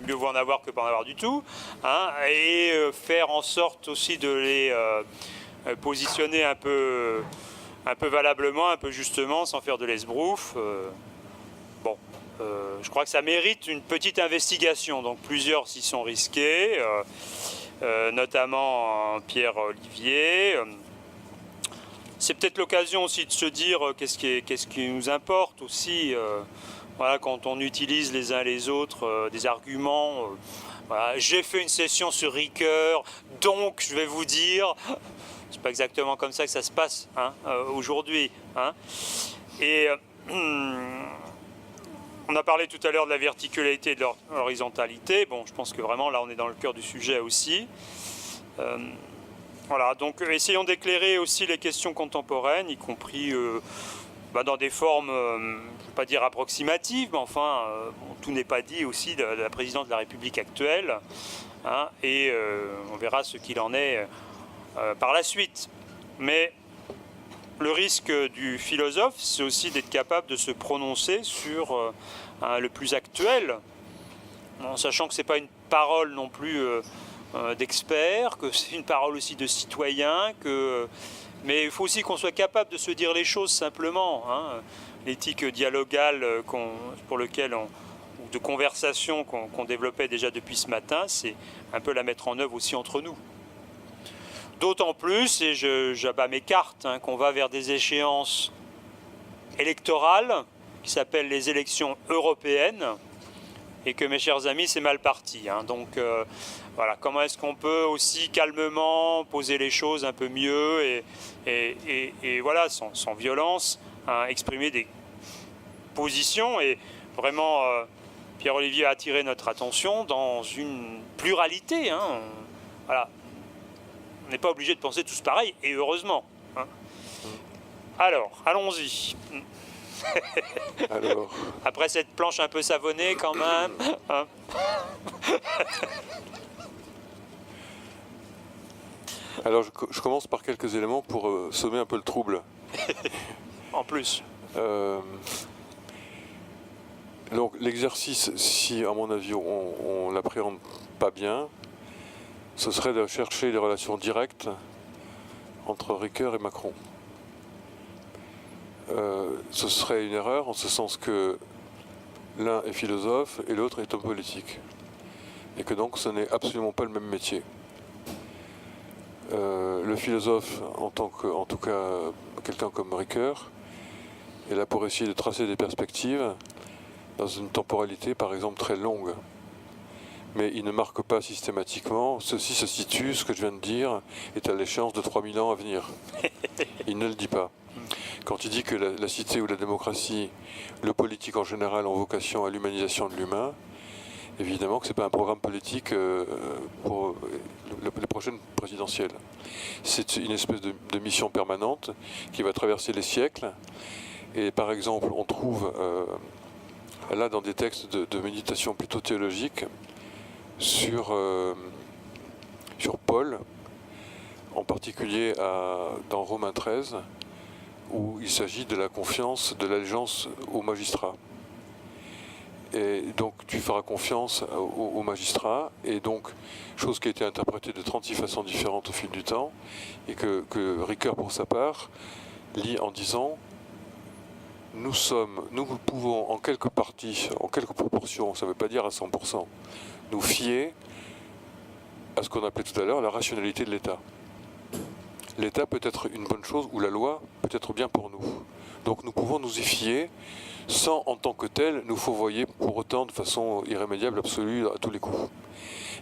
mieux vaut en avoir que pas en avoir du tout, hein, et faire en sorte aussi de les positionner un peu valablement, un peu justement, sans faire de l'esbrouf. Bon, je crois que ça mérite une petite investigation, donc plusieurs s'y sont risqués, notamment Pierre Olivier. C'est peut-être l'occasion aussi de se dire qu'est-ce qui nous importe aussi, voilà, quand on utilise les uns les autres des arguments. Voilà, j'ai fait une session sur Ricoeur, donc je vais vous dire, c'est pas exactement comme ça que ça se passe, hein, aujourd'hui, hein. Et on a parlé tout à l'heure de la verticalité et de l'horizontalité. Bon, je pense que vraiment là on est dans le cœur du sujet aussi. Voilà, donc essayons d'éclairer aussi les questions contemporaines, y compris dans des formes, je ne vais pas dire approximatives, mais enfin, bon, tout n'est pas dit aussi de la présidence de la République actuelle, hein, et on verra ce qu'il en est par la suite. Mais le risque du philosophe, c'est aussi d'être capable de se prononcer sur le plus actuel, en sachant que ce n'est pas une parole non plus d'expert, que c'est une parole aussi de citoyen, mais il faut aussi qu'on soit capable de se dire les choses simplement, hein. L'éthique dialogale pour lequel ou de conversation qu'on développait déjà depuis ce matin, c'est un peu la mettre en œuvre aussi entre nous. D'autant plus, et j'abats mes cartes, hein, qu'on va vers des échéances électorales qui s'appellent les élections européennes, et que, mes chers amis, c'est mal parti, hein. Donc voilà, comment est-ce qu'on peut aussi calmement poser les choses un peu mieux et voilà, sans violence, hein, exprimer des positions. Et vraiment, Pierre-Olivier a attiré notre attention dans une pluralité, hein. Voilà. On n'est pas obligé de penser tous pareil, et heureusement, hein. Alors, allons-y. Alors. Après cette planche un peu savonnée quand même, hein. Alors je commence par quelques éléments pour semer un peu le trouble. En plus. Donc l'exercice, si à mon avis on l'appréhende pas bien, ce serait de chercher des relations directes entre Ricoeur et Macron. Ce serait une erreur en ce sens que l'un est philosophe et l'autre est homme politique. Et que donc ce n'est absolument pas le même métier. Le philosophe, en tout cas quelqu'un comme Ricoeur, est là pour essayer de tracer des perspectives dans une temporalité par exemple très longue. Mais il ne marque pas systématiquement, ceci se situe, ce que je viens de dire est à l'échéance de 3000 ans à venir. Il ne le dit pas. Quand il dit que la cité ou la démocratie, le politique en général ont vocation à l'humanisation de l'humain, évidemment que ce n'est pas un programme politique pour les prochaines présidentielles. C'est une espèce de mission permanente qui va traverser les siècles. Et par exemple, on trouve là dans des textes de méditation plutôt théologique sur Paul, en particulier dans Romains 13, où il s'agit de la confiance, de l'allégeance aux magistrats. Et donc tu feras confiance aux magistrats, et donc, chose qui a été interprétée de 36 façons différentes au fil du temps, et que Ricoeur pour sa part lit en disant nous pouvons en quelques parties, en quelques proportions, ça ne veut pas dire à 100%, nous fier à ce qu'on appelait tout à l'heure la rationalité de l'État. L'État peut être une bonne chose, ou la loi peut être bien pour nous. Donc nous pouvons nous y fier sans en tant que tel nous fourvoyer pour autant de façon irrémédiable, absolue, à tous les coups.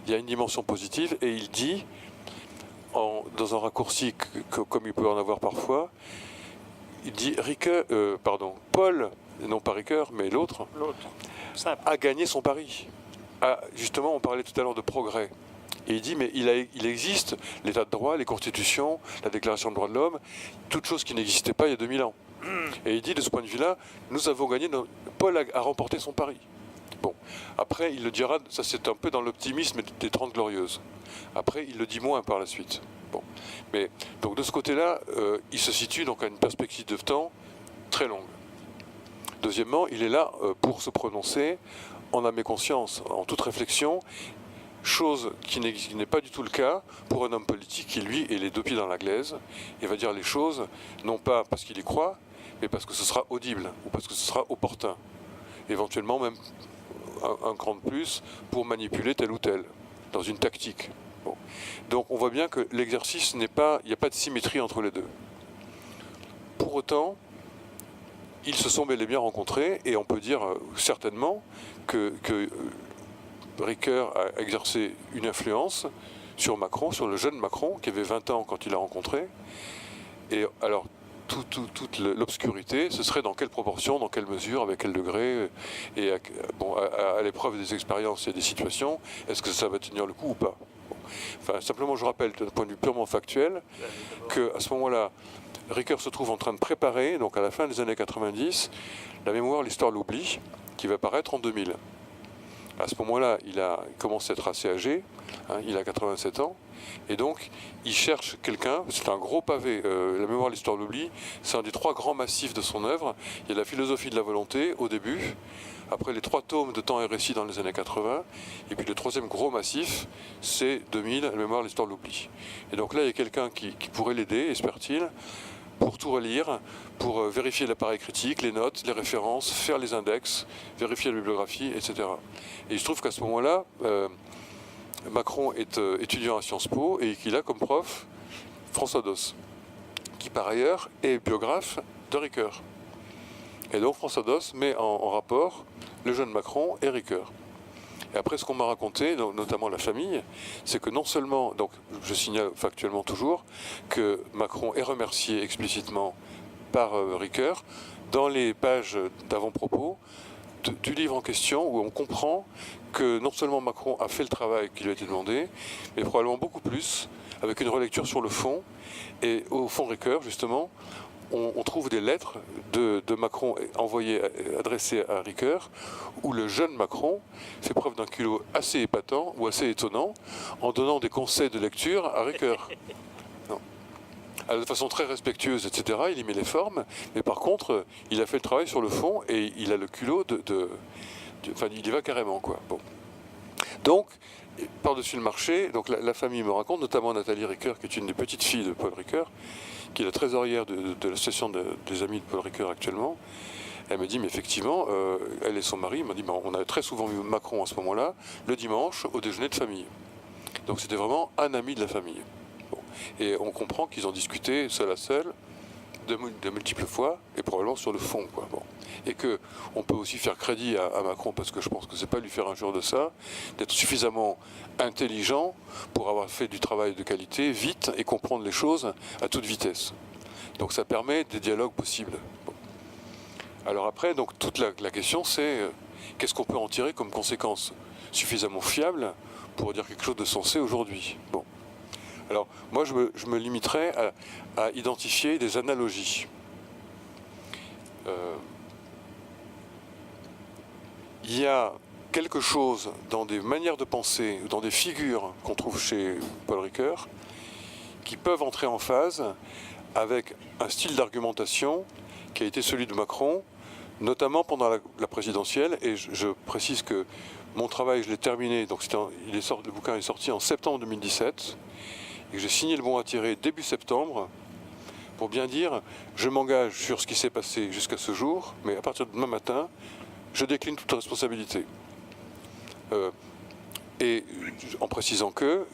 Il y a une dimension positive, et il dit, dans un raccourci comme il peut en avoir parfois, il dit Paul, non pas Ricoeur, mais l'autre, a gagné son pari. Justement, on parlait tout à l'heure de progrès. Et il dit, mais il existe l'état de droit, les constitutions, la déclaration des droits de l'homme, toutes choses qui n'existaient pas il y a 2000 ans. Et il dit, de ce point de vue-là, nous avons gagné, Paul a remporté son pari. Bon, après, il le dira, ça c'est un peu dans l'optimisme des 30 Glorieuses. Après, il le dit moins par la suite. Bon, mais donc de ce côté-là, il se situe donc à une perspective de temps très longue. Deuxièmement, il est là pour se prononcer en âme et conscience, en toute réflexion, chose qui n'est pas du tout le cas pour un homme politique qui, lui, est les deux pieds dans la glaise et va dire les choses, non pas parce qu'il y croit, mais parce que ce sera audible ou parce que ce sera opportun. Éventuellement même un cran de plus pour manipuler tel ou tel, dans une tactique. Bon. Donc on voit bien que l'exercice il n'y a pas de symétrie entre les deux. Pour autant, ils se sont bel et bien rencontrés et on peut dire certainement que Ricoeur a exercé une influence sur Macron, sur le jeune Macron, qui avait 20 ans quand il l'a rencontré. Et alors, toute l'obscurité, ce serait dans quelle proportion, dans quelle mesure, avec quel degré, et à l'épreuve des expériences et des situations, est-ce que ça va tenir le coup ou pas? Bon. Enfin, simplement, je rappelle, d'un point de vue purement factuel, qu'à ce moment-là, Ricoeur se trouve en train de préparer, donc à la fin des années 90, la mémoire, l'histoire, l'oubli, qui va paraître en 2000. À ce moment-là, il commence à être assez âgé, hein, il a 87 ans, et donc il cherche quelqu'un, c'est un gros pavé, la mémoire, l'histoire, l'oubli, c'est un des 3 grands massifs de son œuvre. Il y a la philosophie de la volonté au début, après les 3 tomes de Temps et Récit dans les années 80, et puis le 3e gros massif, c'est 2000, la mémoire, l'histoire, l'oubli. Et donc là, il y a quelqu'un qui pourrait l'aider, espère-t-il, pour tout relire, pour vérifier l'appareil critique, les notes, les références, faire les index, vérifier la bibliographie, etc. Et il se trouve qu'à ce moment-là, Macron est étudiant à Sciences Po et qu'il a comme prof François Doss, qui par ailleurs est biographe de Ricoeur. Et donc François Doss met en rapport le jeune Macron et Ricoeur. Et après, ce qu'on m'a raconté, notamment la famille, c'est que non seulement, donc je signale factuellement toujours, que Macron est remercié explicitement par Ricoeur dans les pages d'avant-propos du livre en question, où on comprend que non seulement Macron a fait le travail qui lui a été demandé, mais probablement beaucoup plus, avec une relecture sur le fond. Et au fond, Ricoeur, justement, on trouve des lettres de Macron envoyées, adressées à Ricoeur, où le jeune Macron fait preuve d'un culot assez épatant ou assez étonnant en donnant des conseils de lecture à Ricoeur. De façon très respectueuse, etc. Il y met les formes, mais par contre, il a fait le travail sur le fond et il a le culot enfin, il y va carrément, quoi. Bon. Donc, par-dessus le marché, donc la famille me raconte, notamment Nathalie Ricoeur, qui est une des petites filles de Paul Ricoeur, qui est la trésorière de l'association des amis de Paul Ricoeur actuellement. Elle me dit, mais effectivement, elle et son mari m'ont dit, on a très souvent vu Macron à ce moment-là, le dimanche, au déjeuner de famille. Donc c'était vraiment un ami de la famille. Bon. Et on comprend qu'ils ont discuté seul à seul, de multiples fois, et probablement sur le fond, quoi. Bon. Et qu'on peut aussi faire crédit à Macron, parce que je pense que c'est pas lui faire injure de ça, d'être suffisamment intelligent pour avoir fait du travail de qualité, vite, et comprendre les choses à toute vitesse. Donc ça permet des dialogues possibles. Bon. Alors après, donc toute la question c'est, qu'est-ce qu'on peut en tirer comme conséquence suffisamment fiable pour dire quelque chose de sensé aujourd'hui? Bon. Alors, moi, je me limiterai à identifier des analogies. Il y a quelque chose dans des manières de penser, dans des figures qu'on trouve chez Paul Ricoeur, qui peuvent entrer en phase avec un style d'argumentation qui a été celui de Macron, notamment pendant la présidentielle. Et je précise que mon travail, je l'ai terminé, donc le bouquin est sorti en septembre 2017. Et que j'ai signé le bon à tirer début septembre pour bien dire je m'engage sur ce qui s'est passé jusqu'à ce jour, mais à partir de demain matin, je décline toute responsabilité. Et en précisant que,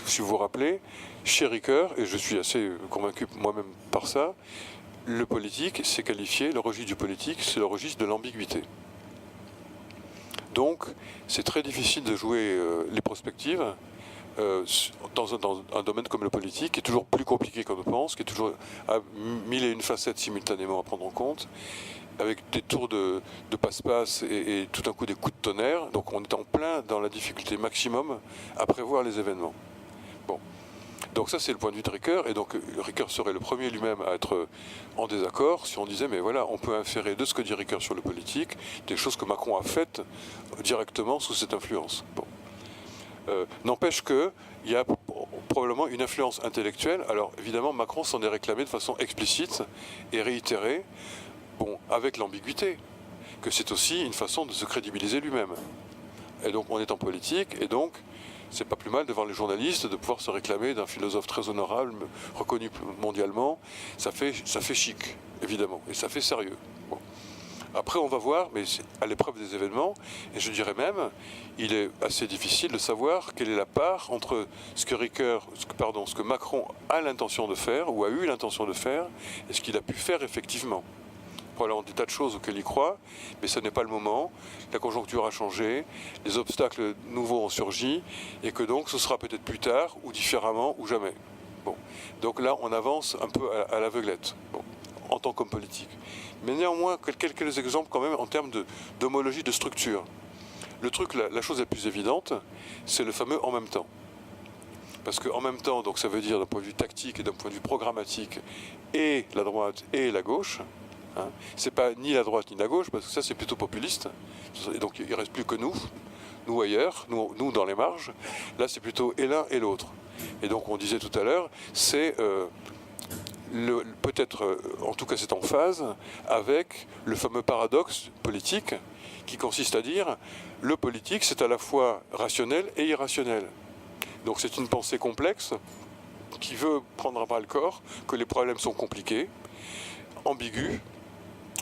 si vous vous rappelez, chez Ricoeur, et je suis assez convaincu moi-même par ça, le politique, c'est qualifié, le registre du politique, c'est le registre de l'ambiguïté. Donc, c'est très difficile de jouer les prospectives dans un domaine comme le politique, qui est toujours plus compliqué qu'on ne pense, qui est toujours à 1001 facettes simultanément à prendre en compte, avec des tours de passe-passe et tout d'un coup des coups de tonnerre. Donc on est en plein dans la difficulté maximum à prévoir les événements. Bon. Donc ça c'est le point de vue de Ricoeur, et donc Ricoeur serait le premier lui-même à être en désaccord si on disait mais voilà, on peut inférer de ce que dit Ricoeur sur le politique des choses que Macron a faites directement sous cette influence. Bon. N'empêche qu'il y a probablement une influence intellectuelle. Alors évidemment, Macron s'en est réclamé de façon explicite et réitérée, bon, avec l'ambiguïté, que c'est aussi une façon de se crédibiliser lui-même. Et donc on est en politique, et donc c'est pas plus mal devant les journalistes de pouvoir se réclamer d'un philosophe très honorable, reconnu mondialement. Ça fait chic, évidemment, et ça fait sérieux. Bon. Après, on va voir, mais c'est à l'épreuve des événements, et je dirais même, il est assez difficile de savoir quelle est la part entre ce que Macron a l'intention de faire, ou a eu l'intention de faire, et ce qu'il a pu faire effectivement. Probablement des tas de choses auxquelles il croit, mais ce n'est pas le moment. La conjoncture a changé, les obstacles nouveaux ont surgi, et que donc ce sera peut-être plus tard, ou différemment, ou jamais. Bon. Donc là, on avance un peu à l'aveuglette, bon, en tant qu'homme politique. Mais néanmoins, quelques exemples quand même en termes d'homologie de structure. Le truc, la chose la plus évidente, c'est le fameux « en même temps ». Parce qu'en même temps, donc ça veut dire d'un point de vue tactique et d'un point de vue programmatique, et la droite et la gauche. Hein. C'est pas ni la droite ni la gauche, parce que ça c'est plutôt populiste. Et donc il ne reste plus que nous ailleurs, nous dans les marges. Là c'est plutôt et l'un et l'autre. Et donc on disait tout à l'heure, c'est peut-être, en tout cas c'est en phase, avec le fameux paradoxe politique qui consiste à dire le politique c'est à la fois rationnel et irrationnel. Donc c'est une pensée complexe qui veut prendre à bras le corps, que les problèmes sont compliqués, ambigus,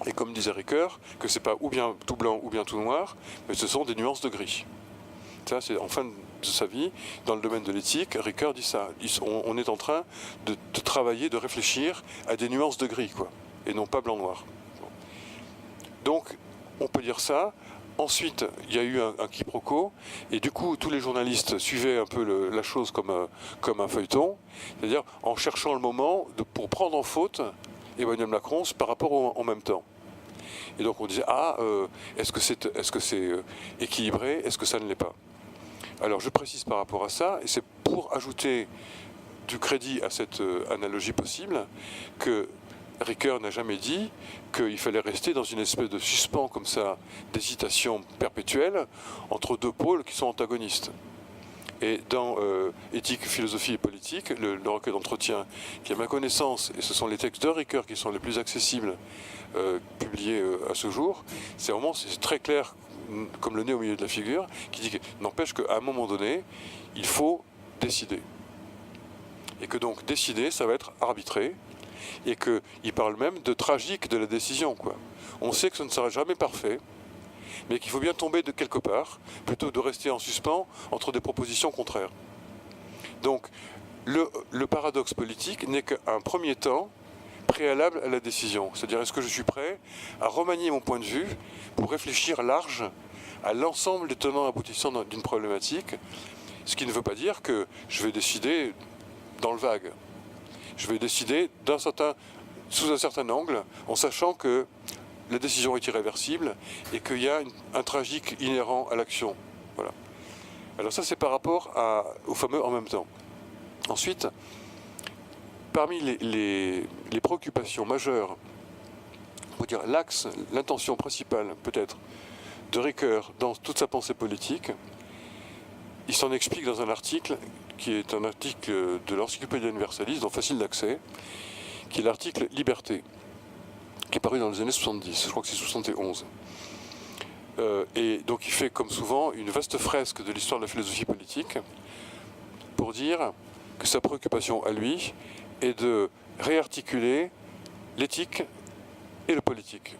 et comme disait Ricoeur, que c'est pas ou bien tout blanc ou bien tout noir, mais ce sont des nuances de gris. Ça, c'est en fin de sa vie, dans le domaine de l'éthique, Ricoeur dit ça. On est en train de travailler, de réfléchir à des nuances de gris, quoi, et non pas blanc-noir. Donc, on peut dire ça. Ensuite, il y a eu un quiproquo, et du coup, tous les journalistes suivaient un peu la chose comme un feuilleton, c'est-à-dire en cherchant le moment pour prendre en faute Emmanuel Macron par rapport en même temps. Et donc on disait est-ce que c'est équilibré, est-ce que ça ne l'est pas? Alors je précise par rapport à ça, et c'est pour ajouter du crédit à cette analogie possible, que Ricoeur n'a jamais dit qu'il fallait rester dans une espèce de suspens comme ça, d'hésitation perpétuelle entre deux pôles qui sont antagonistes. Et dans Éthique, philosophie et politique, le recueil d'entretien qui, à ma connaissance, et ce sont les textes de Ricoeur qui sont les plus accessibles, publiés à ce jour, c'est très clair, comme le nez au milieu de la figure, qui dit que n'empêche qu'à un moment donné, il faut décider. Et que donc décider, ça va être arbitré, et qu'il parle même de tragique de la décision, quoi. On sait que ce ne sera jamais parfait, mais qu'il faut bien tomber de quelque part, plutôt que de rester en suspens entre des propositions contraires. Donc, le paradoxe politique n'est qu'un premier temps préalable à la décision. C'est-à-dire, est-ce que je suis prêt à remanier mon point de vue pour réfléchir large à l'ensemble des tenants aboutissants d'une problématique, ce qui ne veut pas dire que je vais décider dans le vague. Je vais décider sous un certain angle, en sachant que la décision est irréversible et qu'il y a un tragique inhérent à l'action. Voilà. Alors ça, c'est par rapport au fameux « en même temps ». Ensuite, parmi les préoccupations majeures, on peut dire l'axe, l'intention principale peut-être de Ricoeur dans toute sa pensée politique, il s'en explique dans un article qui est un article de l'Encyclopédie universaliste, donc facile d'accès, qui est l'article « Liberté », qui est paru dans les années 70, je crois que c'est 71. Et donc il fait, comme souvent, une vaste fresque de l'histoire de la philosophie politique pour dire que sa préoccupation à lui est de réarticuler l'éthique et le politique.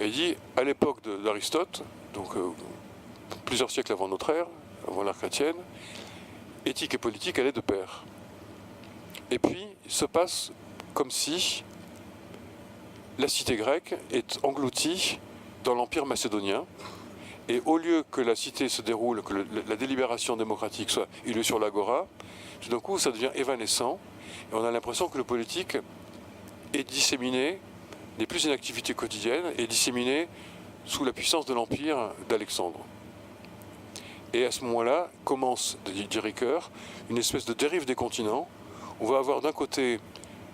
Et il dit, à l'époque d'Aristote, donc plusieurs siècles avant notre ère, avant l'ère chrétienne, éthique et politique allaient de pair. Et puis, il se passe comme si la cité grecque est engloutie dans l'empire macédonien, et au lieu que la cité se déroule, que la délibération démocratique soit eu lieu sur l'agora, tout d'un coup ça devient évanescent, et on a l'impression que le politique est disséminé, n'est plus une activité quotidienne, est disséminé sous la puissance de l'empire d'Alexandre. Et à ce moment-là commence, dit Ricoeur, une espèce de dérive des continents. On va avoir d'un côté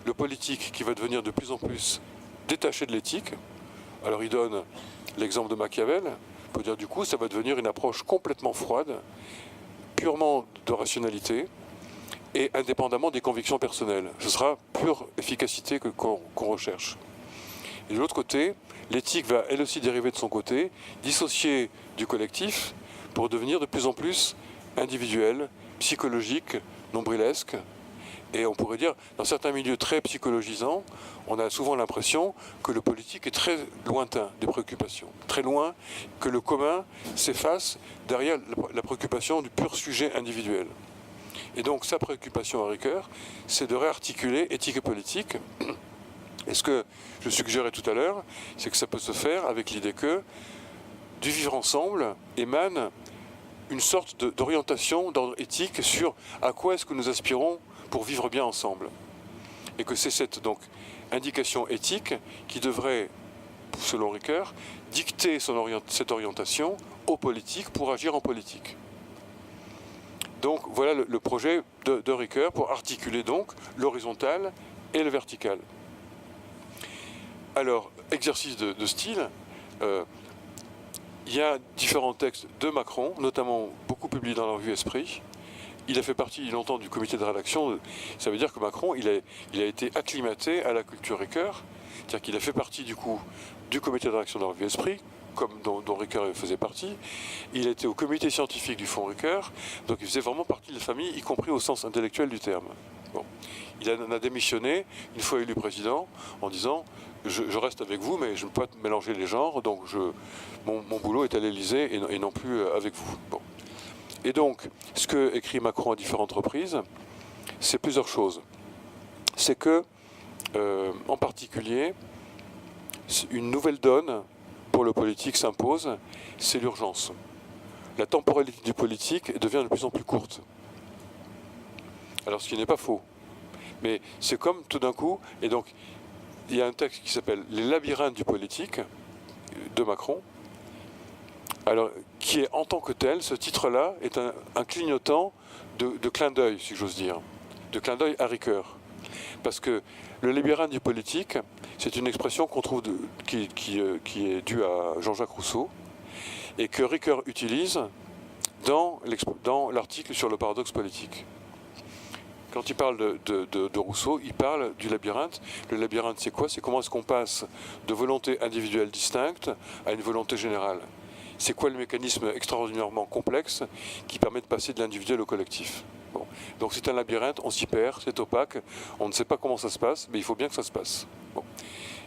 le politique qui va devenir de plus en plus détaché de l'éthique. Alors il donne l'exemple de Machiavel. On peut dire du coup ça va devenir une approche complètement froide, purement de rationalité et indépendamment des convictions personnelles. Ce sera pure efficacité qu'on recherche. Et de l'autre côté, l'éthique va elle aussi dériver de son côté, dissociée du collectif, pour devenir de plus en plus individuel, psychologique, nombrilesque. Et on pourrait dire, dans certains milieux très psychologisants, on a souvent l'impression que le politique est très lointain des préoccupations, très loin, que le commun s'efface derrière la préoccupation du pur sujet individuel. Et donc sa préoccupation à Ricoeur, c'est de réarticuler éthique et politique. Et ce que je suggérais tout à l'heure, c'est que ça peut se faire avec l'idée que du vivre ensemble émane une sorte d'orientation d'ordre éthique sur à quoi est-ce que nous aspirons pour vivre bien ensemble. Et que c'est cette donc, indication éthique qui devrait, selon Ricoeur, dicter cette orientation aux politiques pour agir en politique. Donc voilà le projet de Ricoeur pour articuler donc l'horizontal et le vertical. Alors, exercice de style, il y a différents textes de Macron, notamment beaucoup publiés dans la revue Esprit. Il a fait partie longtemps du comité de rédaction. Ça veut dire que Macron, il a été acclimaté à la culture Ricoeur. C'est-à-dire qu'il a fait partie du coup du comité de rédaction de la revue Esprit, comme dont Ricoeur faisait partie. Il était au comité scientifique du Fonds Ricoeur, donc il faisait vraiment partie de la famille, y compris au sens intellectuel du terme. Bon. Il en a démissionné, une fois élu président, en disant je reste avec vous, mais je ne peux pas mélanger les genres, donc mon boulot est à l'Élysée et non plus avec vous. Bon. Et donc, ce que écrit Macron à différentes reprises, c'est plusieurs choses. C'est que, en particulier, une nouvelle donne pour le politique s'impose, c'est l'urgence. La temporalité du politique devient de plus en plus courte. Alors, ce qui n'est pas faux. Mais c'est comme tout d'un coup, et donc, il y a un texte qui s'appelle « Les labyrinthes du politique » de Macron, alors, qui est en tant que tel, ce titre-là est un clignotant de clin d'œil, si j'ose dire, de clin d'œil à Ricoeur. Parce que le labyrinthe du politique, c'est une expression qu'on trouve qui est due à Jean-Jacques Rousseau et que Ricoeur utilise dans l'article sur le paradoxe politique. Quand il parle de Rousseau, il parle du labyrinthe. Le labyrinthe, c'est quoi? C'est comment est-ce qu'on passe de volonté individuelle distincte à une volonté générale. C'est quoi le mécanisme extraordinairement complexe qui permet de passer de l'individuel au collectif? Bon. Donc c'est un labyrinthe, on s'y perd, c'est opaque, on ne sait pas comment ça se passe, mais il faut bien que ça se passe. Bon.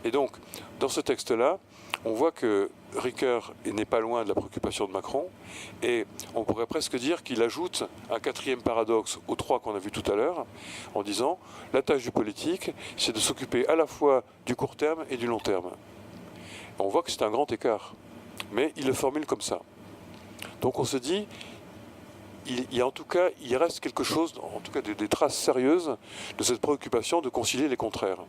Et donc, dans ce texte-là, on voit que Ricoeur n'est pas loin de la préoccupation de Macron, et on pourrait presque dire qu'il ajoute un quatrième paradoxe aux trois qu'on a vus tout à l'heure, en disant la tâche du politique, c'est de s'occuper à la fois du court terme et du long terme. On voit que c'est un grand écart. Mais il le formule comme ça. Donc on se dit, il reste quelque chose, en tout cas des traces sérieuses de cette préoccupation de concilier les contraires.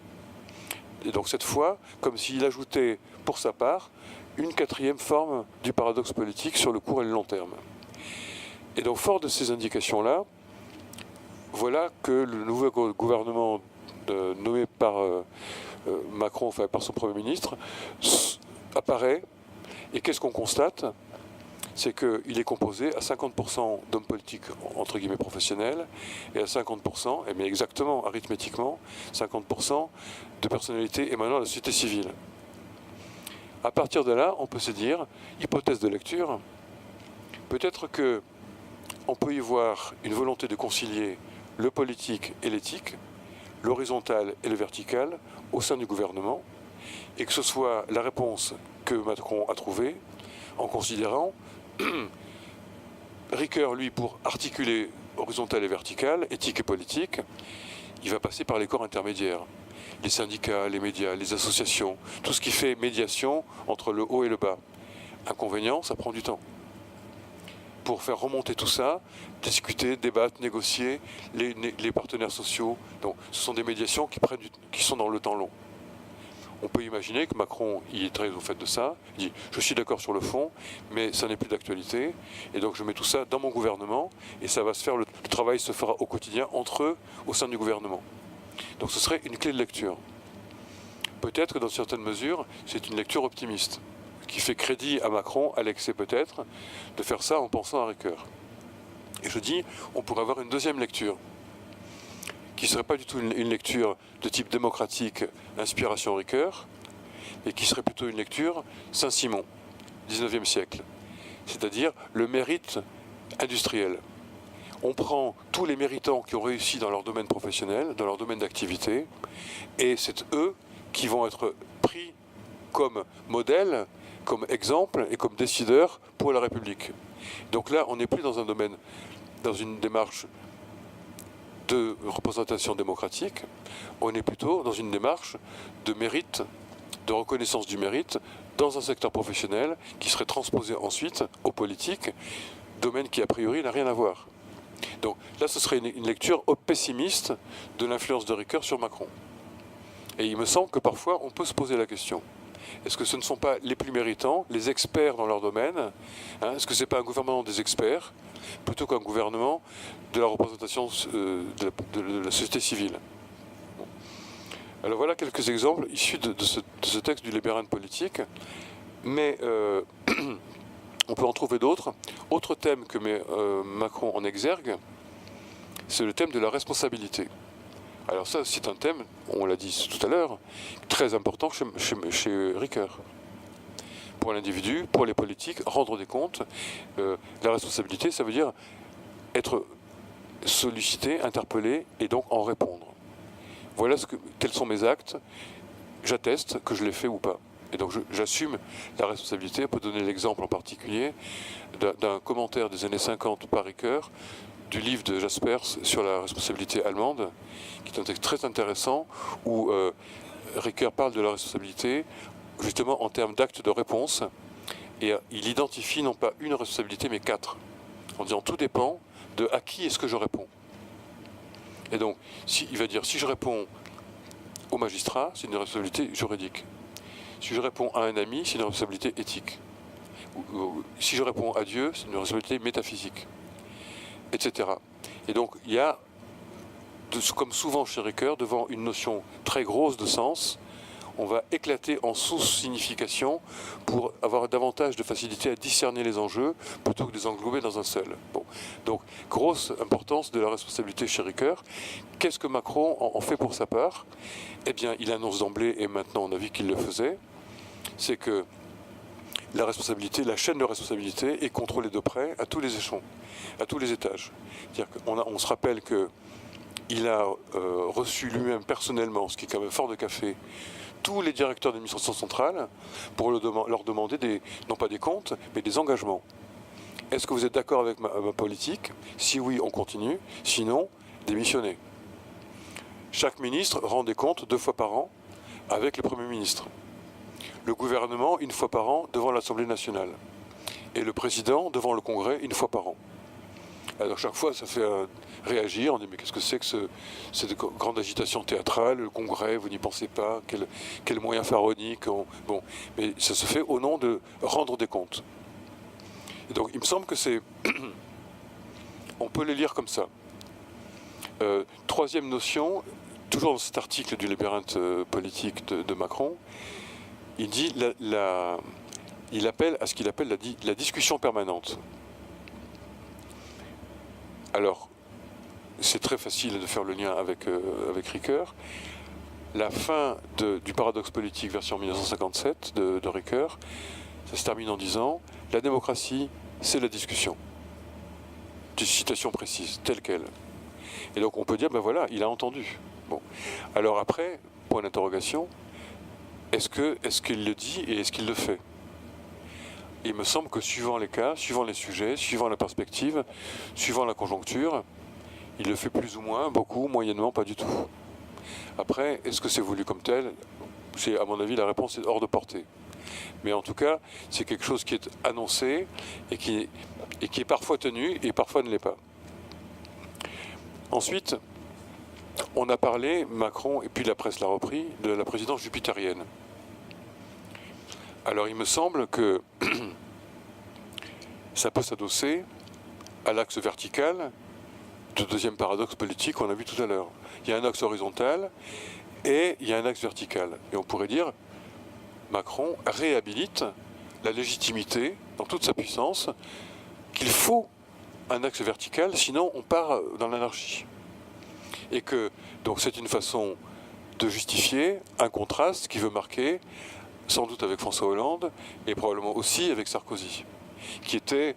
Et donc cette fois, comme s'il ajoutait pour sa part une quatrième forme du paradoxe politique sur le court et le long terme. Et donc fort de ces indications-là, voilà que le nouveau gouvernement nommé par Macron, enfin par son Premier ministre, apparaît. Et qu'est-ce qu'on constate? C'est qu'il est composé à 50% d'hommes politiques, entre guillemets, professionnels, et à 50%, mais exactement, arithmétiquement, 50% de personnalités émanant de la société civile. À partir de là, on peut se dire, hypothèse de lecture, peut-être qu'on peut y voir une volonté de concilier le politique et l'éthique, l'horizontal et le vertical, au sein du gouvernement, et que ce soit la réponse que Macron a trouvée, en considérant Ricoeur, lui, pour articuler horizontal et vertical, éthique et politique, il va passer par les corps intermédiaires, les syndicats, les médias, les associations, tout ce qui fait médiation entre le haut et le bas. Inconvénient, ça prend du temps. Pour faire remonter tout ça, discuter, débattre, négocier, les partenaires sociaux, donc ce sont des médiations qui sont dans le temps long. On peut imaginer que Macron il est très au fait de ça. Il dit je suis d'accord sur le fond, mais ça n'est plus d'actualité. Et donc je mets tout ça dans mon gouvernement et ça va se faire. Le travail se fera au quotidien entre eux au sein du gouvernement. Donc ce serait une clé de lecture. Peut-être que dans certaines mesures, c'est une lecture optimiste qui fait crédit à Macron, à l'excès peut-être, de faire ça en pensant à Ricoeur. Et je dis, on pourrait avoir une deuxième lecture qui ne serait pas du tout une lecture de type démocratique, inspiration Ricoeur, et qui serait plutôt une lecture Saint-Simon, 19e siècle. c'est-à-dire le mérite industriel. On prend tous les méritants qui ont réussi dans leur domaine professionnel, dans leur domaine d'activité, et c'est eux qui vont être pris comme modèle, comme exemple et comme décideur pour la République. Donc là, on n'est plus dans un domaine, dans une démarche de représentation démocratique, on est plutôt dans une démarche de mérite, de reconnaissance du mérite dans un secteur professionnel qui serait transposé ensuite aux politiques, domaine qui a priori n'a rien à voir. Donc là, ce serait une lecture pessimiste de l'influence de Ricoeur sur Macron. Et il me semble que parfois, on peut se poser la question. Est-ce que ce ne sont pas les plus méritants, les experts dans leur domaine, hein? Est-ce que ce n'est pas un gouvernement des experts, plutôt qu'un gouvernement de la représentation de la société civile? Bon. Alors voilà quelques exemples issus de ce texte du Libéral politique, mais on peut en trouver d'autres. Autre thème que met Macron en exergue, c'est le thème de la responsabilité. Alors ça, c'est un thème, on l'a dit tout à l'heure, très important chez Ricoeur. Pour l'individu, pour les politiques, rendre des comptes. La responsabilité, ça veut dire être sollicité, interpellé et donc en répondre. Voilà quels sont mes actes, j'atteste que je l'ai fait ou pas. Et donc j'assume la responsabilité. On peut donner l'exemple en particulier d'un commentaire des années 50 par Ricoeur, du livre de Jaspers sur la responsabilité allemande, qui est un texte très intéressant, où Ricoeur parle de la responsabilité justement en termes d'actes de réponse, et il identifie non pas une responsabilité mais 4, en disant tout dépend de à qui est-ce que je réponds. Et donc il va dire si je réponds au magistrat, c'est une responsabilité juridique. Si je réponds à un ami, c'est une responsabilité éthique. Si je réponds à Dieu, c'est une responsabilité métaphysique, etc. Et donc il y a, comme souvent chez Ricoeur, devant une notion très grosse de sens, on va éclater en sous-signification pour avoir davantage de facilité à discerner les enjeux plutôt que de les englober dans un seul. Bon. Donc, grosse importance de la responsabilité chez Ricoeur. Qu'est-ce que Macron en fait pour sa part? Eh bien, il annonce d'emblée, et maintenant on a vu qu'il le faisait, c'est que la responsabilité, la chaîne de responsabilité est contrôlée de près à tous les échelons, à tous les étages. C'est-à-dire qu'on se rappelle qu'il a reçu lui-même personnellement, ce qui est quand même fort de café, tous les directeurs d'administration centrale pour leur demander non pas des comptes, mais des engagements. Est-ce que vous êtes d'accord avec ma politique? Si oui, on continue. Sinon, démissionnez. Chaque ministre rend des comptes 2 fois par an avec le Premier ministre. Le gouvernement, 1 fois par an devant l'Assemblée nationale. Et le président devant le Congrès, 1 fois par an. Alors chaque fois, ça fait réagir. On dit mais qu'est-ce que c'est que cette grande agitation théâtrale, le Congrès, vous n'y pensez pas, quel moyen pharaonique. Bon, mais ça se fait au nom de rendre des comptes. Et donc il me semble que on peut les lire comme ça. Troisième notion, toujours dans cet article du Libéral politique de Macron, il dit il appelle à ce qu'il appelle la discussion permanente. Alors, c'est très facile de faire le lien avec Ricoeur. La fin du paradoxe politique version 1957 de Ricoeur, ça se termine en disant « La démocratie, c'est la discussion ». Citation précise, telle qu'elle. Et donc on peut dire, ben voilà, il a entendu. Bon. Alors après, point d'interrogation, est-ce qu'il le dit et est-ce qu'il le fait? Il me semble que suivant les cas, suivant les sujets, suivant la perspective, suivant la conjoncture, il le fait plus ou moins, beaucoup, moyennement, pas du tout. Après, est-ce que c'est voulu comme tel? À mon avis, la réponse est hors de portée. Mais en tout cas, c'est quelque chose qui est annoncé et qui est parfois tenu et parfois ne l'est pas. Ensuite, on a parlé, Macron, et puis la presse l'a repris, de la présidence jupitérienne. Alors il me semble que ça peut s'adosser à l'axe vertical du deuxième paradoxe politique qu'on a vu tout à l'heure. Il y a un axe horizontal et il y a un axe vertical. Et on pourrait dire, Macron réhabilite la légitimité dans toute sa puissance, qu'il faut un axe vertical, sinon on part dans l'anarchie. Et que donc c'est une façon de justifier un contraste qui veut marquer, sans doute avec François Hollande, et probablement aussi avec Sarkozy. qui était,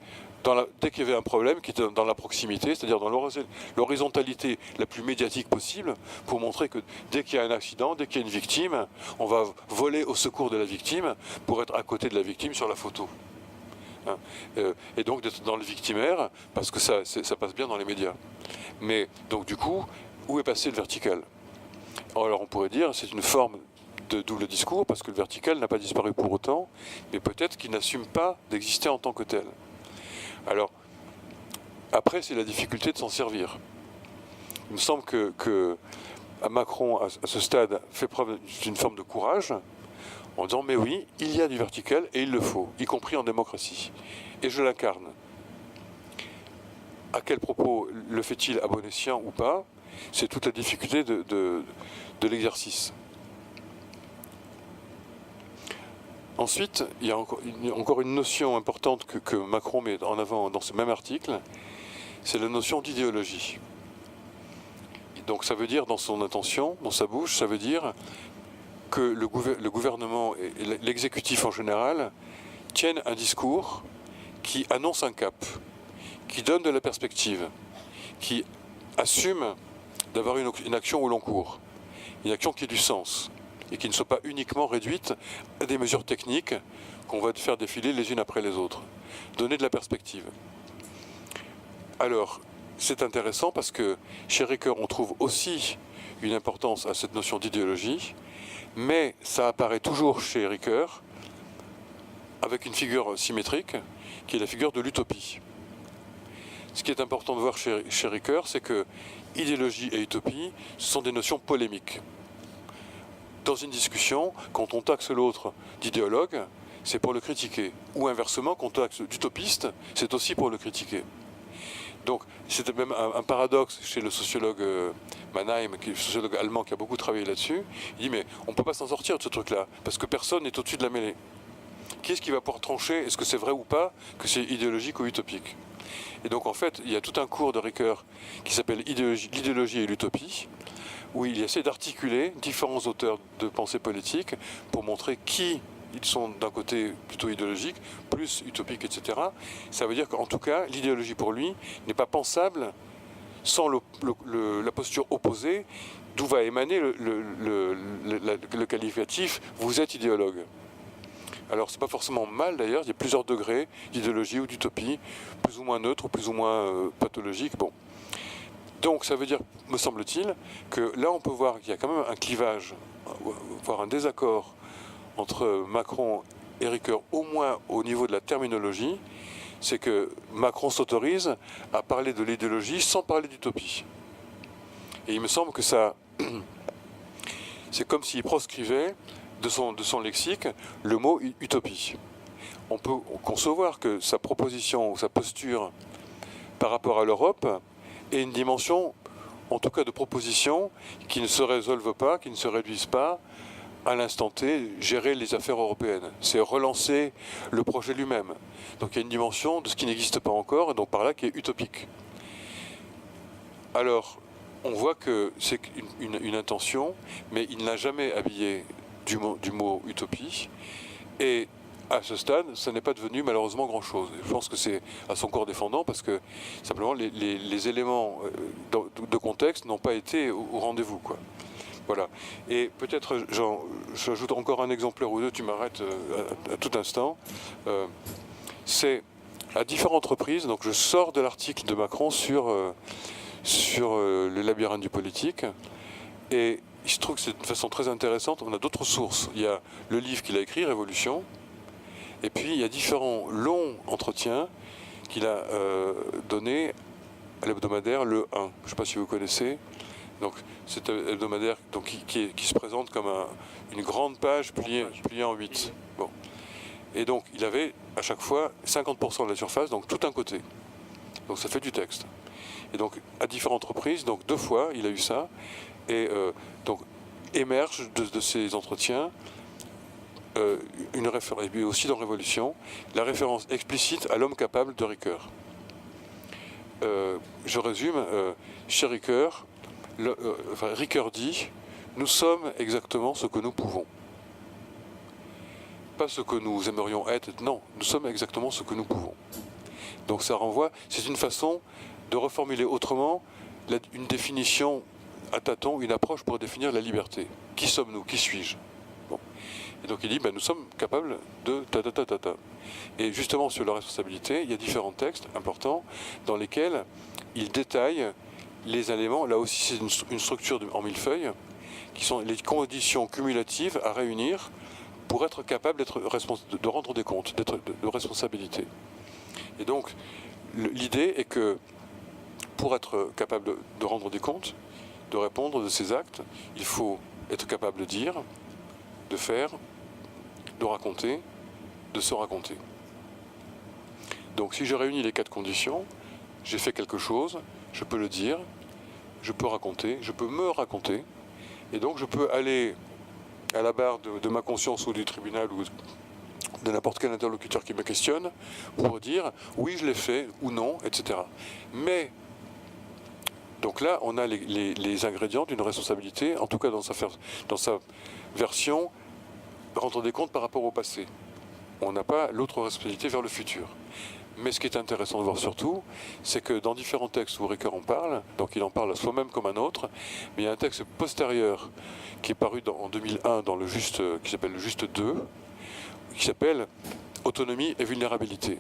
dès qu'il y avait un problème, qui était dans la proximité, c'est-à-dire dans l'horizontalité la plus médiatique possible, pour montrer que dès qu'il y a un accident, dès qu'il y a une victime, on va voler au secours de la victime pour être à côté de la victime sur la photo. Hein. Et donc d'être dans le victimaire, parce que ça passe bien dans les médias. Mais donc du coup, où est passé le vertical? Alors on pourrait dire c'est une forme de double discours, parce que le vertical n'a pas disparu pour autant, mais peut-être qu'il n'assume pas d'exister en tant que tel. Alors, après, c'est la difficulté de s'en servir. Il me semble que Macron, à ce stade, fait preuve d'une forme de courage, en disant, mais oui, il y a du vertical et il le faut, y compris en démocratie. Et je l'incarne. À quel propos le fait-il à bon escient ou pas? C'est toute la difficulté de l'exercice. Ensuite, il y a encore une notion importante que Macron met en avant dans ce même article, c'est la notion d'idéologie. Donc ça veut dire, dans son intention, dans sa bouche, ça veut dire que le gouvernement et l'exécutif en général tiennent un discours qui annonce un cap, qui donne de la perspective, qui assume d'avoir une action au long cours, une action qui ait du sens, et qui ne soit pas uniquement réduite à des mesures techniques qu'on va faire défiler les unes après les autres. Donner de la perspective. Alors, c'est intéressant parce que chez Ricoeur, on trouve aussi une importance à cette notion d'idéologie, mais ça apparaît toujours chez Ricoeur avec une figure symétrique, qui est la figure de l'utopie. Ce qui est important de voir chez Ricoeur, c'est que idéologie et utopie, ce sont des notions polémiques. Dans une discussion, quand on taxe l'autre d'idéologue, c'est pour le critiquer. Ou inversement, quand on taxe d'utopiste, c'est aussi pour le critiquer. Donc, c'était même un paradoxe chez le sociologue Mannheim, qui est le sociologue allemand qui a beaucoup travaillé là-dessus. Il dit, mais on ne peut pas s'en sortir de ce truc-là, parce que personne n'est au-dessus de la mêlée. Qui est-ce qui va pouvoir trancher, est-ce que c'est vrai ou pas, que c'est idéologique ou utopique? Et donc, en fait, il y a tout un cours de Ricoeur qui s'appelle l'idéologie et l'utopie, où il essaie d'articuler différents auteurs de pensée politique pour montrer qui ils sont d'un côté plutôt idéologique, plus utopique, etc. Ça veut dire qu'en tout cas, l'idéologie pour lui n'est pas pensable sans la posture opposée, d'où va émaner le qualificatif « vous êtes idéologue ». Alors c'est pas forcément mal d'ailleurs, il y a plusieurs degrés d'idéologie ou d'utopie, plus ou moins neutre, plus ou moins pathologique. Bon. Donc ça veut dire, me semble-t-il, que là on peut voir qu'il y a quand même un clivage, voire un désaccord entre Macron et Ricoeur, au moins au niveau de la terminologie. C'est que Macron s'autorise à parler de l'idéologie sans parler d'utopie. Et il me semble que ça, c'est comme s'il proscrivait de son lexique le mot utopie. On peut concevoir que sa proposition ou sa posture par rapport à l'Europe ait une dimension, en tout cas de proposition, qui ne se résolve pas, qui ne se réduise pas à l'instant T, gérer les affaires européennes. C'est relancer le projet lui-même. Donc il y a une dimension de ce qui n'existe pas encore, et donc par là qui est utopique. Alors, on voit que c'est une intention, mais il n'a jamais habillé du mot utopie, et à ce stade, ça n'est pas devenu malheureusement grand-chose. Je pense que c'est à son corps défendant, parce que simplement les éléments de contexte n'ont pas été au rendez-vous, quoi. Voilà. Et peut-être, j'ajoute encore un exemplaire ou deux, tu m'arrêtes à tout instant. C'est à différentes reprises, donc je sors de l'article de Macron sur les labyrinthes du politique, et il se trouve que c'est de façon très intéressante, on a d'autres sources. Il y a le livre qu'il a écrit, Révolution, et puis il y a différents longs entretiens qu'il a donnés à l'hebdomadaire Le 1. Je ne sais pas si vous connaissez. Donc c'est un hebdomadaire qui se présente comme une grande page pliée en 8. Bon. Et donc il avait à chaque fois 50% de la surface, donc tout un côté. Donc ça fait du texte. Et donc à différentes reprises, donc 2 fois il a eu ça, et donc émerge de ces entretiens une référence, et puis aussi dans Révolution, la référence explicite à l'homme capable de Ricoeur. Je résume, chez Ricoeur, Ricoeur dit « Nous sommes exactement ce que nous pouvons ». pas ce que nous aimerions être. Non, nous sommes exactement ce que nous pouvons. Donc ça renvoie, c'est une façon de reformuler autrement une définition à tâtons, une approche pour définir la liberté. Qui sommes-nous? Qui suis-je? Bon. Et donc il dit, nous sommes capables de ta. Et justement sur la responsabilité, il y a différents textes importants dans lesquels il détaille les éléments. Là aussi c'est une structure en millefeuille, qui sont les conditions cumulatives à réunir pour être capable de rendre des comptes, de responsabilité. Et donc l'idée est que pour être capable de rendre des comptes, de répondre de ses actes, il faut être capable de dire, de faire, de raconter, de se raconter. Donc si je réunis les 4 conditions, j'ai fait quelque chose, je peux le dire, je peux raconter, je peux me raconter, et donc je peux aller à la barre de ma conscience ou du tribunal ou de n'importe quel interlocuteur qui me questionne pour dire oui je l'ai fait ou non, etc. Mais donc là on a les ingrédients d'une responsabilité, en tout cas dans sa version rendre des comptes par rapport au passé. On n'a pas l'autre responsabilité vers le futur. Mais ce qui est intéressant de voir surtout, c'est que dans différents textes où Ricoeur en parle, donc il en parle soi-même comme un autre, mais il y a un texte postérieur qui est paru en 2001 dans qui s'appelle le Juste 2, qui s'appelle Autonomie et vulnérabilité.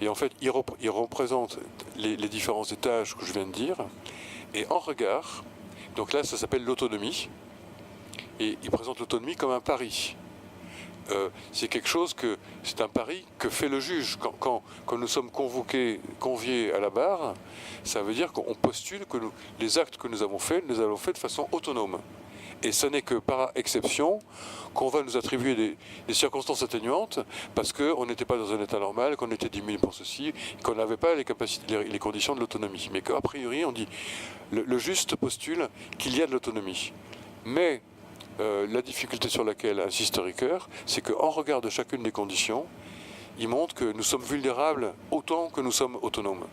Et en fait, il représente les différents étages que je viens de dire, et en regard, donc là ça s'appelle l'autonomie, et il présente l'autonomie comme un pari. C'est quelque chose c'est un pari que fait le juge. Quand nous sommes conviés à la barre, ça veut dire qu'on postule que les actes que nous avons faits, nous avons faits de façon autonome. Et ce n'est que par exception qu'on va nous attribuer des circonstances atténuantes parce qu'on n'était pas dans un état normal, qu'on était diminué pour ceci, qu'on n'avait pas les conditions de l'autonomie. Mais qu'a priori, on dit, le juste postule qu'il y a de l'autonomie. Mais la difficulté sur laquelle insiste Ricoeur, c'est qu'en regard de chacune des conditions, il montre que nous sommes vulnérables autant que nous sommes autonomes.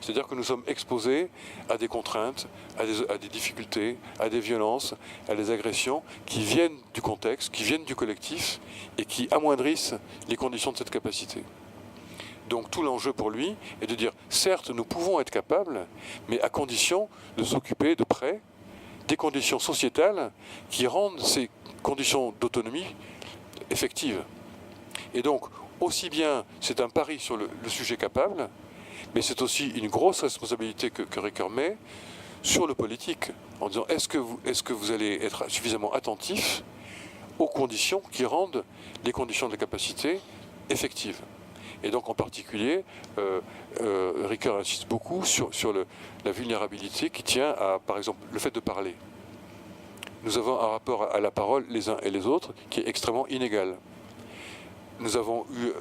C'est-à-dire que nous sommes exposés à des contraintes, à des difficultés, à des violences, à des agressions qui viennent du contexte, qui viennent du collectif et qui amoindrissent les conditions de cette capacité. Donc tout l'enjeu pour lui est de dire, certes, nous pouvons être capables, mais à condition de s'occuper de près des conditions sociétales qui rendent ces conditions d'autonomie effectives. Et donc, aussi bien, c'est un pari sur le sujet capable, mais c'est aussi une grosse responsabilité que Ricoeur met sur le politique, en disant est-ce que vous allez être suffisamment attentif aux conditions qui rendent les conditions de capacité effectives. Et donc en particulier, Ricoeur insiste beaucoup sur la vulnérabilité qui tient à, par exemple, le fait de parler. Nous avons un rapport à la parole, les uns et les autres, qui est extrêmement inégal. Nous avons eu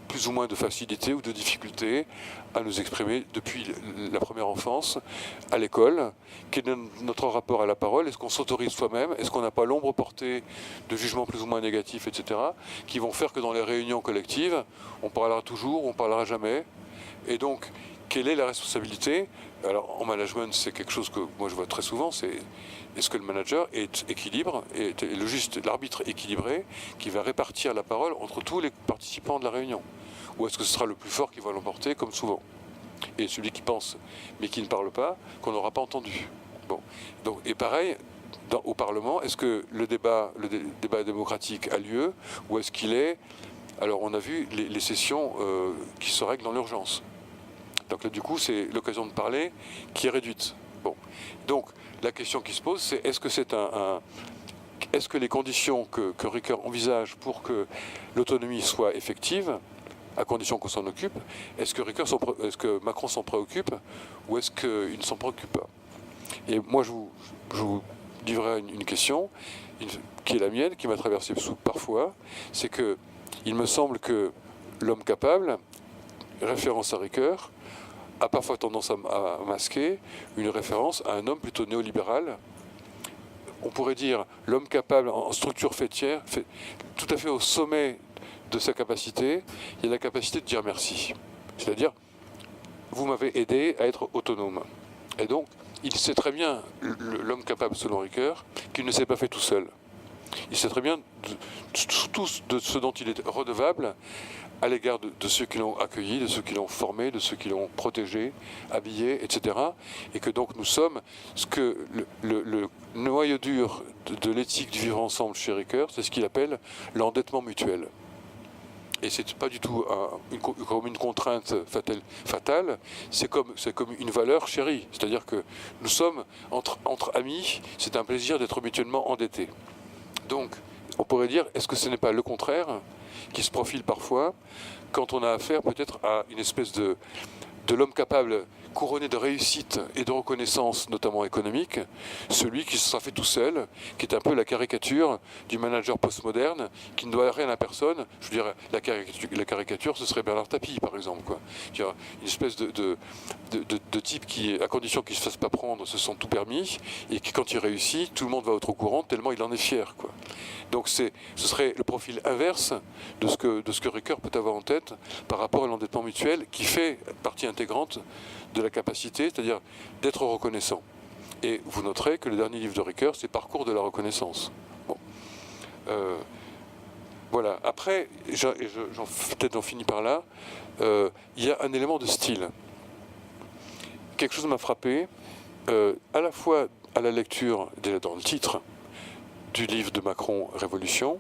plus ou moins de facilité ou de difficulté à nous exprimer depuis la première enfance, à l'école. Quel est notre rapport à la parole? Est-ce qu'on s'autorise soi-même? Est-ce qu'on n'a pas l'ombre portée de jugements plus ou moins négatifs, etc., qui vont faire que dans les réunions collectives, on parlera toujours, on parlera jamais? Et donc, quelle est la responsabilité? Alors, en management, c'est quelque chose que moi je vois très souvent, c'est est-ce que le manager est équilibre, est l'arbitre équilibré qui va répartir la parole entre tous les participants de la réunion? Ou est-ce que ce sera le plus fort qui va l'emporter, comme souvent? Et celui qui pense, mais qui ne parle pas, qu'on n'aura pas entendu. Bon. Donc, et pareil, au Parlement, est-ce que le débat démocratique a lieu, ou est-ce qu'il est... Alors, on a vu les sessions qui se règlent dans l'urgence. Donc là, du coup, c'est l'occasion de parler qui est réduite. Bon. Donc, la question qui se pose, c'est est-ce que est-ce que les conditions que Ricoeur envisage pour que l'autonomie soit effective, à condition qu'on s'en occupe, est-ce que Macron s'en préoccupe ou est-ce qu'il ne s'en préoccupe pas? Et moi, je vous livrerai une question qui est la mienne, qui m'a traversé parfois, c'est que il me semble que l'homme capable, référence à Ricoeur, a parfois tendance à masquer une référence à un homme plutôt néolibéral. On pourrait dire l'homme capable en structure fêtière, tout à fait au sommet de sa capacité, il y a la capacité de dire merci. C'est-à-dire, vous m'avez aidé à être autonome. Et donc, il sait très bien, l'homme capable selon Ricoeur, qu'il ne s'est pas fait tout seul. Il sait très bien tout de ce dont il est redevable à l'égard de ceux qui l'ont accueilli, de ceux qui l'ont formé, de ceux qui l'ont protégé, habillé, etc. Et que donc nous sommes ce que le noyau dur de l'éthique du vivre ensemble chez Ricoeur, c'est ce qu'il appelle l'endettement mutuel. Et c'est pas du tout comme une contrainte fatale, c'est comme une valeur chérie. C'est-à-dire que nous sommes entre amis, c'est un plaisir d'être mutuellement endettés. Donc, on pourrait dire, est-ce que ce n'est pas le contraire qui se profile parfois quand on a affaire peut-être à une espèce de l'homme capable, couronné de réussite et de reconnaissance, notamment économique, celui qui se sera fait tout seul, qui est un peu la caricature du manager postmoderne, qui ne doit rien à personne. Je veux dire, la caricature, ce serait Bernard Tapie, par exemple, quoi. Une espèce de type qui, à condition qu'il ne se fasse pas prendre, se sent tout permis, et qui, quand il réussit, tout le monde va être au courant, tellement il en est fier, quoi. Donc ce serait le profil inverse de ce que Ricoeur peut avoir en tête par rapport à l'endettement mutuel, qui fait partie intégrante de la capacité, c'est-à-dire d'être reconnaissant. Et vous noterez que le dernier livre de Ricoeur, c'est Parcours de la reconnaissance. Bon. Voilà. Après, peut-être j'en finis par là, il y a un élément de style. Quelque chose m'a frappé, à la fois à la lecture, déjà dans le titre, du livre de Macron, Révolution,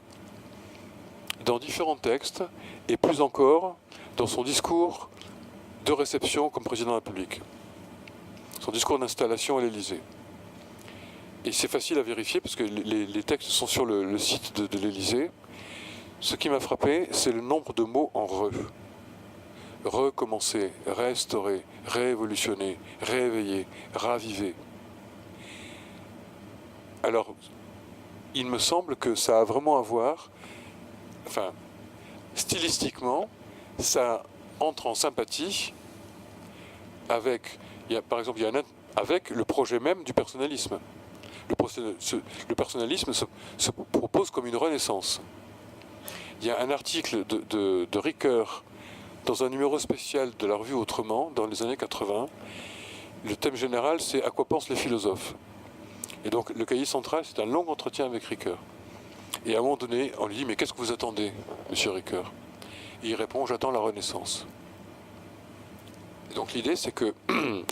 dans différents textes, et plus encore dans son discours de réception comme président de la République, son discours d'installation à l'Élysée. Et c'est facile à vérifier parce que les textes sont sur le site de l'Élysée. Ce qui m'a frappé, c'est le nombre de mots en re. Recommencer, restaurer, réévolutionner, rééveiller, raviver. Alors, il me semble que ça a vraiment à voir, enfin, stylistiquement, ça entre en sympathie avec, par exemple, avec le projet même du personnalisme. Le personnalisme se propose comme une renaissance. Il y a un article de Ricoeur dans un numéro spécial de la revue Autrement, dans les années 80. Le thème général, c'est « À quoi pensent les philosophes ?» Et donc, le cahier central, c'est un long entretien avec Ricoeur. Et à un moment donné, on lui dit « Mais qu'est-ce que vous attendez, monsieur Ricoeur ?» Et il répond « J'attends la Renaissance. » Et donc, l'idée, c'est que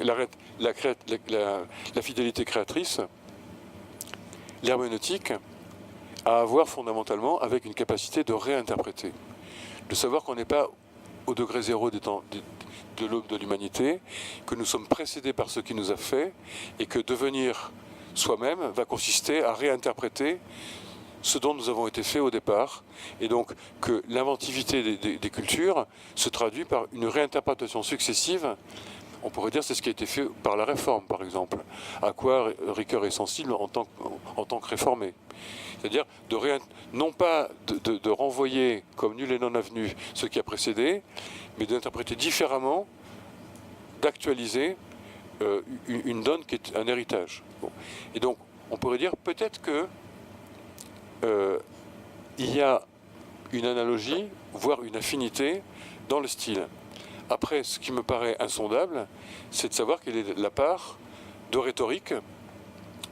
la fidélité créatrice, l'herméneutique, a à voir fondamentalement avec une capacité de réinterpréter. De savoir qu'on n'est pas au degré zéro de l'aube de l'humanité, que nous sommes précédés par ce qui nous a fait, et que devenir soi-même va consister à réinterpréter ce dont nous avons été faits au départ, et donc que l'inventivité des cultures se traduit par une réinterprétation successive. On pourrait dire c'est ce qui a été fait par la réforme, par exemple, à quoi Ricoeur est sensible en tant que réformé. C'est-à-dire non pas de renvoyer comme nul et non avenu ce qui a précédé, mais d'interpréter différemment, d'actualiser une donne qui est un héritage. Bon. Et donc, on pourrait dire peut-être que il y a une analogie, voire une affinité dans le style. Après, ce qui me paraît insondable, c'est de savoir quelle est la part de rhétorique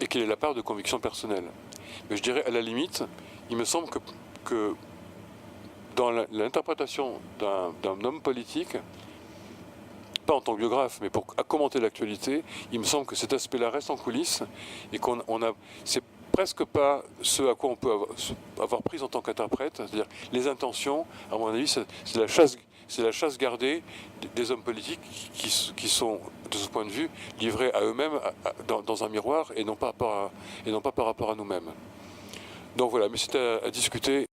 et quelle est la part de conviction personnelle. Mais je dirais, à la limite, il me semble que dans l'interprétation d'un homme politique, pas en tant que biographe, mais pour commenter l'actualité, il me semble que cet aspect-là reste en coulisses et c'est presque pas ce à quoi on peut avoir pris en tant qu'interprète, c'est-à-dire les intentions, à mon avis, c'est la chasse gardée des hommes politiques qui sont, de ce point de vue, livrés à eux-mêmes dans un miroir et non pas par rapport à nous-mêmes. Donc voilà, mais c'est à discuter.